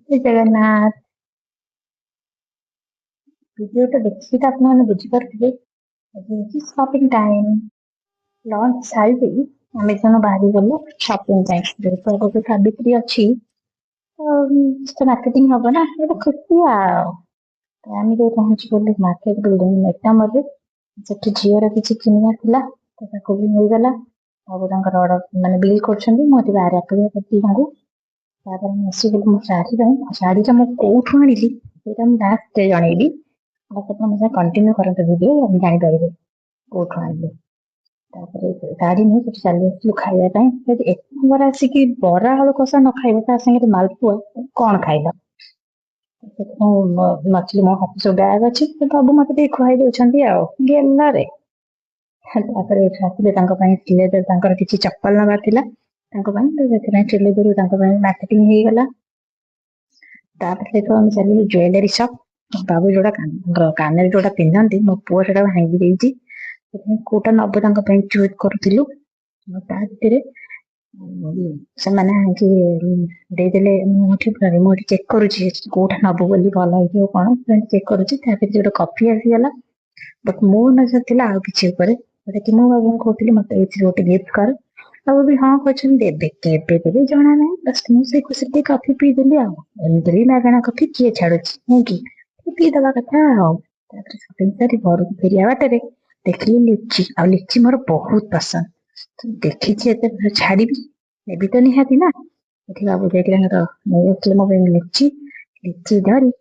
जय जगन्नाथ। वीडियो तो देखिए तो आपने बुझीपारे शॉपिंग टाइम लंच सारी आम जन बाहरी गलु शॉपिंग जेहेतु आगे सावित्री अच्छी तो मार्केटिंग हम ना ये खुशी आम पहुंची गलु मार्केट बिल्डिंग नेटामर से झीवर किसी किणवा भी मिलगला ऑर्डर माने बिल कर बाहर आसीगली मो शाढ़ी मु कौटू आनी लास्ट जनइबी कंटिन्यू करते वीडियो जापर कौटू आनी गाड़ी नहीं चली खावाई एक बार आसिक बरा आलू कषा न खाइबा सागे मालपुआ कौन खाइल नचली मो हाथ सब बैग अच्छी सब मत खुआई गेलारे किसी चप्पल नबार मार्केटिंग हो गला चली ज्वेलरी शॉप बाबू जोड़ा कान जोड़ा पिंधती मो पुआ से भांगी कोटा नब चूज करूँ से चेक करुँचा नबू बोली भल हो कौन चेक करुँच कॉफी आसीगला बट मो नजर थी आउ कि मु बाबू कहती मत गोटे गिफ्ट कर अब भी हाँ कहते देवे जना ना बस मुझे खुशी कॉफी पीदेली आमती मागणा कॉफी किए छाड़ू कि पीदवा कथा घर को फेरिया बाटे देखिए लिची आ लिची मोर बहुत पसंद देखी छाड़ी भी तो निहाती ना ये बाबू जाइए मो लिची लिची धरी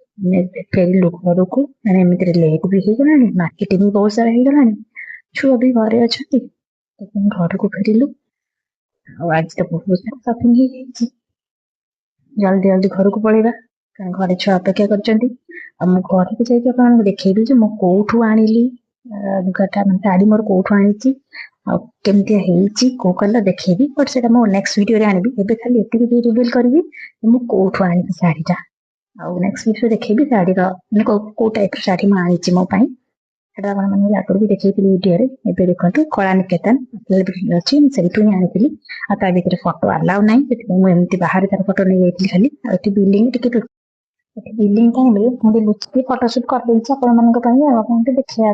फेरिलु घर को मैंने लेट भी हो गला मार्केटिंग भी बहुत सारा हो गला छुआ भी घरे अच्छा घर को फेरिलु आज तो बहुत सारा शॉपिंग हो जल्दी जल्दी घर को पलैबा कारण घर छुआ अपेक्षा कर घर को जाइए देखेबी मु कौठू आनिली लुगाटा शाढ़ी मोर कौठू आनी केमती कौ कलर देखेबी बट से नेक्स्ट वीडियो आनी एबे खाली एतिक रिवील करी मु कौठू आनी शाढ़ीटा आ नेक्स्ट वीडियो देखेबी शाढ़ी मैंने कौ टाइप शाढ़ी मुझे आनी मो मैंने आगे भी देखी वीडियो एवं देखो कला निकेतन अच्छी से आनी भर फटो आलाउ ना मुझे बाहर तार फटो नहीं जाती खाली बिल्डिंग बिल्डिंग टाइम मुझे लुचि फटोशूट कर देखा देखा